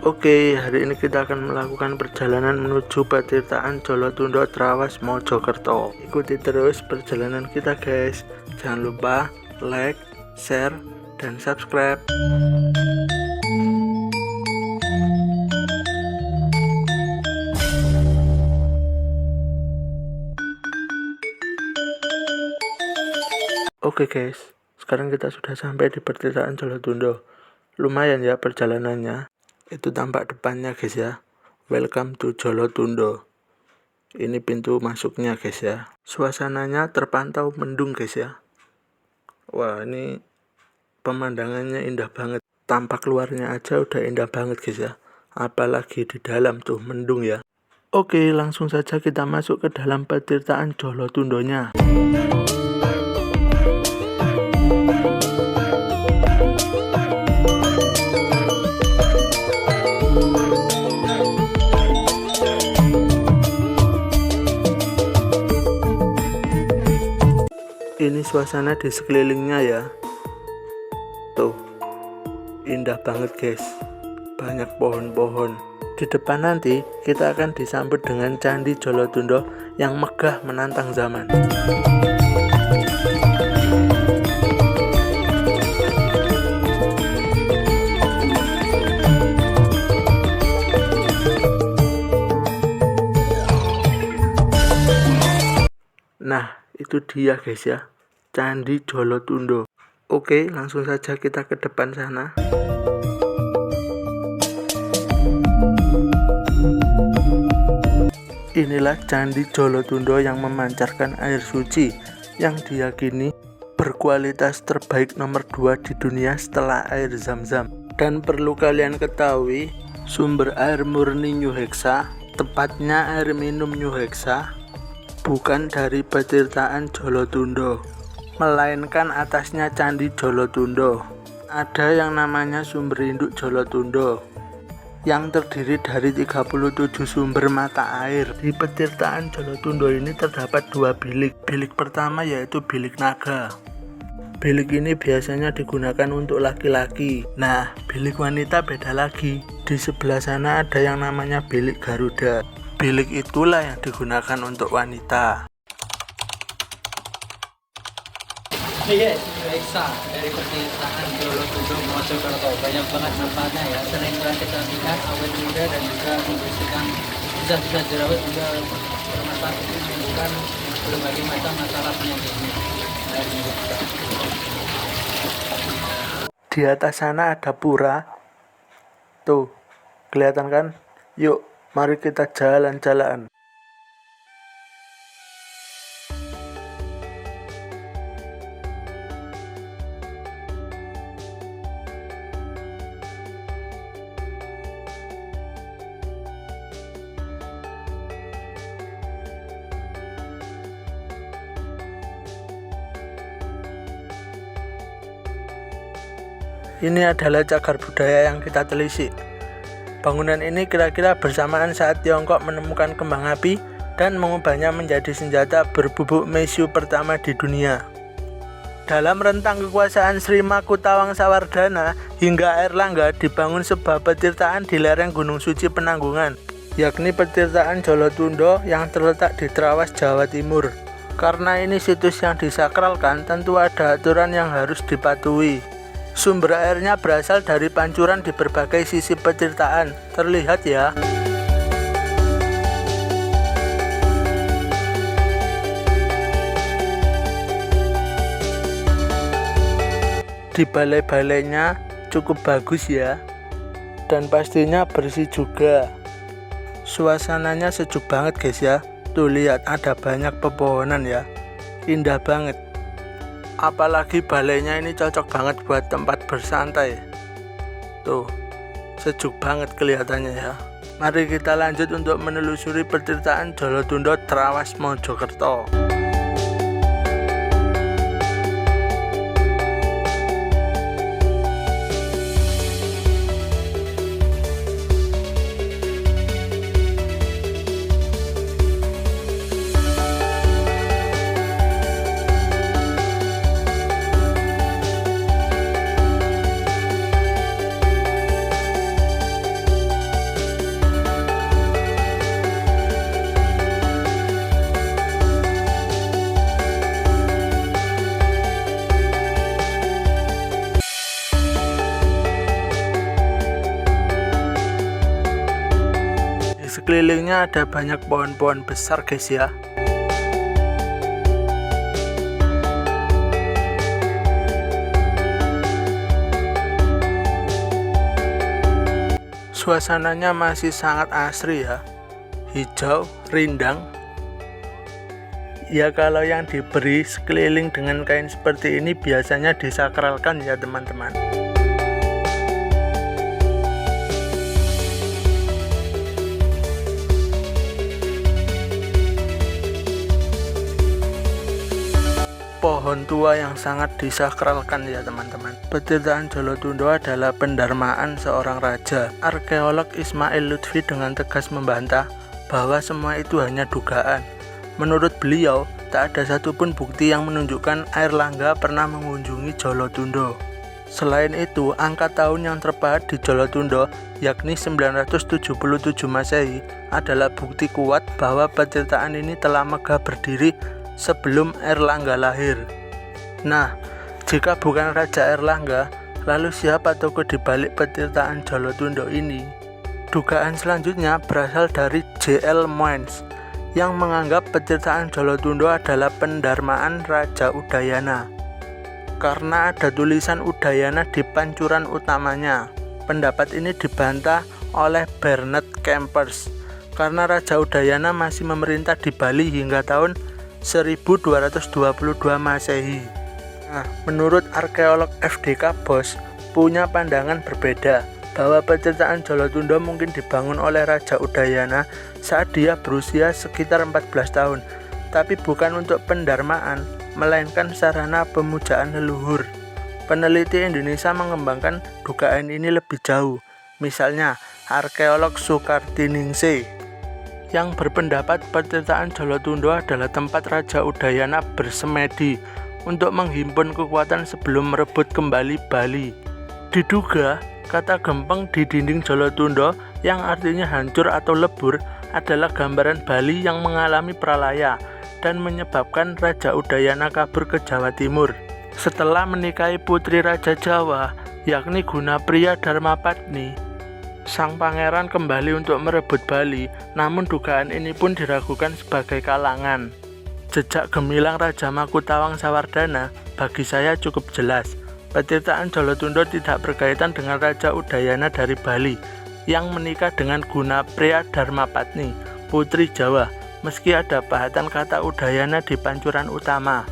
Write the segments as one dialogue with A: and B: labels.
A: Oke, hari ini kita akan melakukan perjalanan menuju Patirtaan Jolotundo Trawas Mojokerto. Ikuti terus perjalanan kita guys. Jangan lupa like, share, dan subscribe. Oke guys, sekarang kita sudah sampai di Patirtaan Jolotundo. Lumayan ya perjalanannya. Itu tampak depannya guys ya. Welcome to Jolotundo. Ini pintu masuknya guys ya. Suasananya terpantau mendung guys ya. Wah, ini pemandangannya indah banget. Tampak luarnya aja udah indah banget guys ya. Apalagi di dalam tuh mendung ya. Oke, langsung saja kita masuk ke dalam Patirtaan Jolotundonya. Ini suasana di sekelilingnya ya. Tuh, indah banget guys. Banyak pohon-pohon. Di depan nanti kita akan disambut dengan Candi Jolotundo yang megah menantang zaman. Nah, itu dia guys ya, Candi Jolotundo. Oke, langsung saja kita ke depan sana. Inilah Candi Jolotundo yang memancarkan air suci yang diyakini berkualitas terbaik nomor 2 di dunia setelah air Zam-Zam. Dan perlu kalian ketahui, sumber air murni New Hexa, tepatnya air minum New Hexa, bukan dari Patirtaan Jolotundo, melainkan atasnya Candi Jolotundo. Ada yang namanya sumber induk Jolotundo yang terdiri dari 37 sumber mata air. Di Patirtaan Jolotundo ini terdapat 2 bilik. Bilik pertama yaitu bilik naga. Bilik ini biasanya digunakan untuk laki-laki. Nah, bilik wanita beda lagi. Di sebelah sana ada yang namanya bilik Garuda. Bilik itulah yang digunakan untuk wanita.
B: Iya, New Hexa dari Patirtaan Jolotundo Mojokerto. Banyak banget manfaatnya ya. Selain untuk kecantikan, awet muda dan juga membersihkan sisa-sisa jerawat, juga bermanfaat untuk menyembuhkan berbagai macam masalah penyakit.
A: Di atas sana ada pura. Tuh, kelihatan kan? Yuk, mari kita jalan-jalan. Ini adalah cagar budaya yang kita telisik. Bangunan ini kira-kira bersamaan saat Tiongkok menemukan kembang api dan mengubahnya menjadi senjata berbubuk mesiu pertama di dunia. Dalam rentang kekuasaan Sri Makutawangsawardhana hingga Airlangga dibangun sebuah patirtaan di lereng Gunung Suci Penanggungan, yakni Patirtaan Jolotundo yang terletak di Trawas, Jawa Timur. Karena ini situs yang disakralkan, tentu ada aturan yang harus dipatuhi. Sumber airnya berasal dari pancuran di berbagai sisi patirtaan. Terlihat ya. Di balai-balainya cukup bagus ya. Dan pastinya bersih juga. Suasananya sejuk banget guys ya. Tuh lihat, ada banyak pepohonan ya. Indah banget. Apalagi balainya ini cocok banget buat tempat bersantai. Tuh, sejuk banget kelihatannya ya. Mari kita lanjut untuk menelusuri Patirtaan Jolotundo Trawas Mojokerto. sekelilingnya ada banyak pohon-pohon besar guys ya. Suasananya masih sangat asri ya, hijau, rindang. Ya kalau yang diberi sekeliling dengan kain seperti ini biasanya disakralkan ya teman-teman. Pohon tua yang sangat disakralkan ya teman-teman. Petirtaan Jolotundo adalah pendarmaan seorang raja. Arkeolog Ismail Lutfi dengan tegas membantah bahwa semua itu hanya dugaan. Menurut beliau, tak ada satupun bukti yang menunjukkan Airlangga pernah mengunjungi Jolotundo. Selain itu, angka tahun yang terpahat di Jolotundo, yakni 977 Masehi, adalah bukti kuat bahwa petirtaan ini telah megah berdiri sebelum Airlangga lahir. Nah, jika bukan Raja Airlangga, lalu siapa tokoh di balik petirtaan Jolotundo ini? Dugaan selanjutnya berasal dari J.L. Moines yang menganggap petirtaan Jolotundo adalah pendarmaan Raja Udayana. Karena ada tulisan Udayana di pancuran utamanya. Pendapat ini dibantah oleh Bernard Kempers karena Raja Udayana masih memerintah di Bali hingga tahun 1222 Masehi. Nah, menurut arkeolog FDK Bos punya pandangan berbeda bahwa petirtaan Jolotundo mungkin dibangun oleh Raja Udayana saat dia berusia sekitar 14 tahun, tapi bukan untuk pendarmaan, melainkan sarana pemujaan leluhur. Peneliti Indonesia mengembangkan dugaan ini lebih jauh. Misalnya, arkeolog Sukartiningsih yang berpendapat petirtaan Jolotundo adalah tempat Raja Udayana bersemedi untuk menghimpun kekuatan sebelum merebut kembali Bali. Diduga, kata gempeng di dinding Jolotundo yang artinya hancur atau lebur adalah gambaran Bali yang mengalami pralaya dan menyebabkan Raja Udayana kabur ke Jawa Timur. Setelah menikahi putri Raja Jawa, yakni Gunapriya Dharmapatni, sang pangeran kembali untuk merebut Bali, namun dugaan ini pun diragukan sebagai kalangan. Jejak gemilang Raja Makutawang Sawardana bagi saya cukup jelas. Petirtaan Jolotundo tidak berkaitan dengan Raja Udayana dari Bali yang menikah dengan Gunapriya Dharmapatni, putri Jawa, meski ada pahatan kata Udayana di pancuran utama.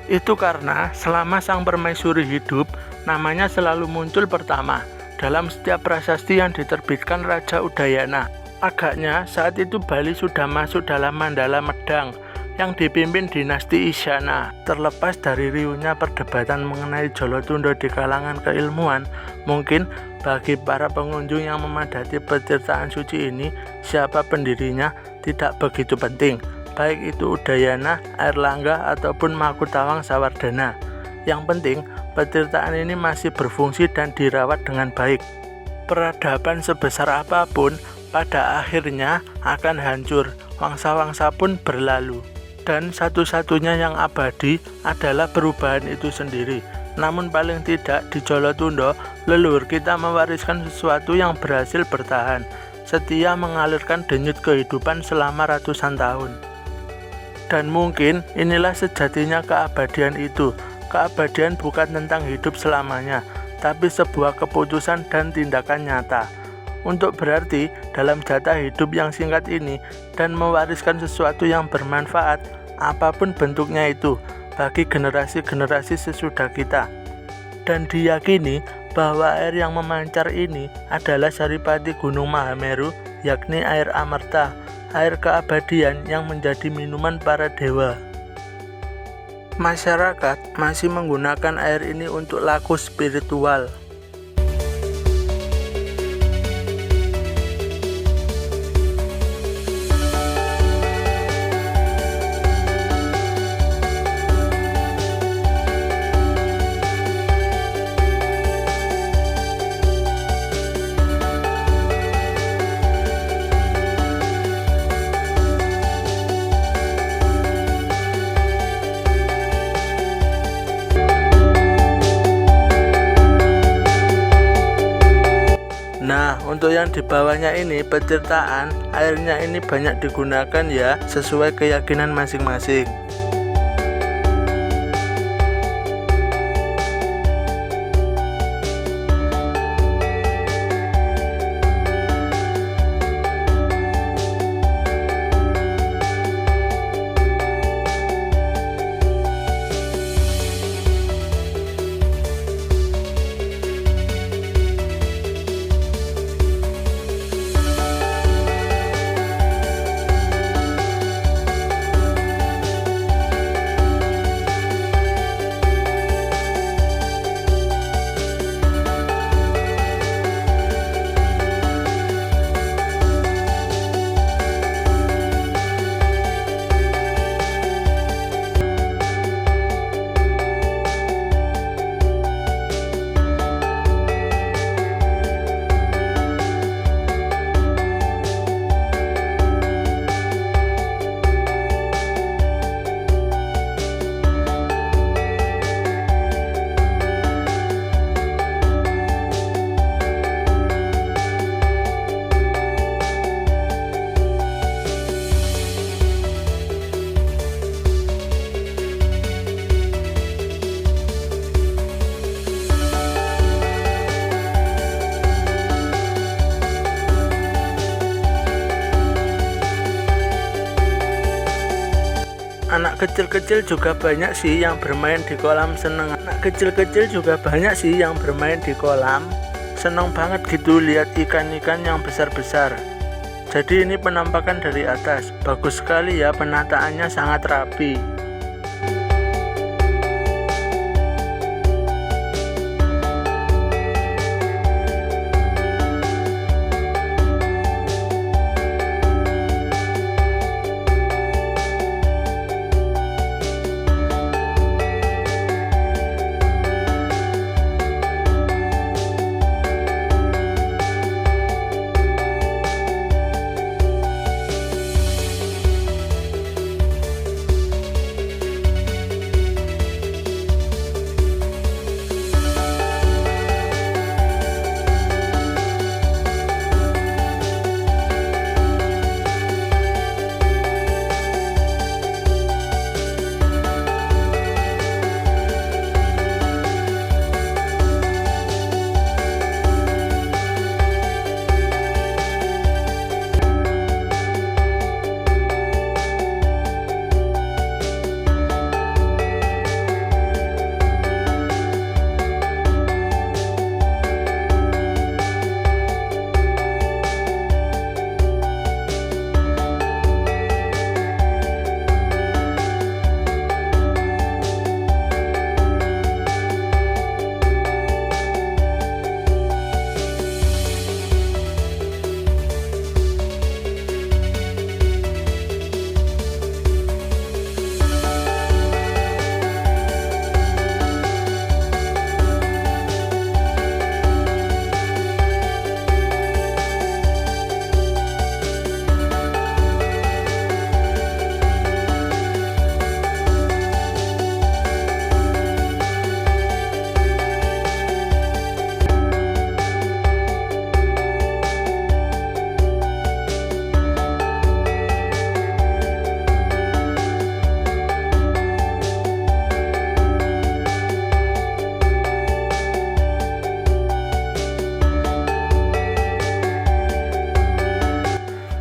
A: Itu karena selama sang permaisuri hidup, namanya selalu muncul pertama dalam setiap prasasti yang diterbitkan Raja Udayana. Agaknya saat itu Bali sudah masuk dalam Mandala Medang yang dipimpin dinasti Isyana. Terlepas dari riuhnya perdebatan mengenai Jolotundo di kalangan keilmuan, mungkin bagi para pengunjung yang memadati petirtaan suci ini, siapa pendirinya tidak begitu penting, baik itu Udayana, Airlangga ataupun Makutawang Sawardana. Yang penting, petirtaan ini masih berfungsi dan dirawat dengan baik. Peradaban sebesar apapun pada akhirnya akan hancur, wangsa-wangsa pun berlalu. Dan satu-satunya yang abadi adalah perubahan itu sendiri. Namun paling tidak di Jolotundo, leluhur kita mewariskan sesuatu yang berhasil bertahan, setia mengalirkan denyut kehidupan selama ratusan tahun. Dan mungkin inilah sejatinya keabadian itu. Keabadian bukan tentang hidup selamanya, tapi sebuah keputusan dan tindakan nyata. Untuk berarti dalam jatah hidup yang singkat ini dan mewariskan sesuatu yang bermanfaat, apapun bentuknya itu, bagi generasi-generasi sesudah kita. Dan diyakini bahwa air yang memancar ini adalah saripati Gunung Mahameru, yakni air amerta, air keabadian yang menjadi minuman para dewa. Masyarakat masih menggunakan air ini untuk laku spiritual. yang di bawahnya ini petirtaan, airnya ini banyak digunakan ya, sesuai keyakinan masing-masing. Anak kecil-kecil juga banyak sih yang bermain di kolam seneng. Anak kecil-kecil juga banyak sih yang bermain di kolam. Seneng banget gitu lihat ikan-ikan yang besar-besar. Jadi ini penampakan dari atas. Bagus sekali ya, penataannya sangat rapi.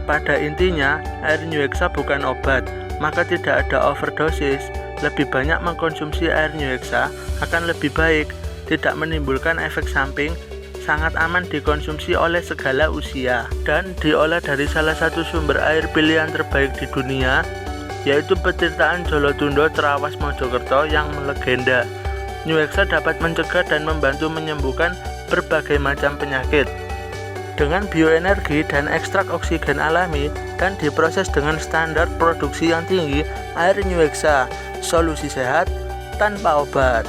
A: Pada intinya, air New Hexa bukan obat, maka tidak ada overdosis. Lebih banyak mengkonsumsi air New Hexa akan lebih baik, tidak menimbulkan efek samping, sangat aman dikonsumsi oleh segala usia, dan diolah dari salah satu sumber air pilihan terbaik di dunia, yaitu petirtaan Jolotundo Trawas Mojokerto yang melegenda. New Hexa dapat mencegah dan membantu menyembuhkan berbagai macam penyakit. Dengan bioenergi dan ekstrak oksigen alami dan diproses dengan standar produksi yang tinggi, air New Hexa, solusi sehat tanpa obat.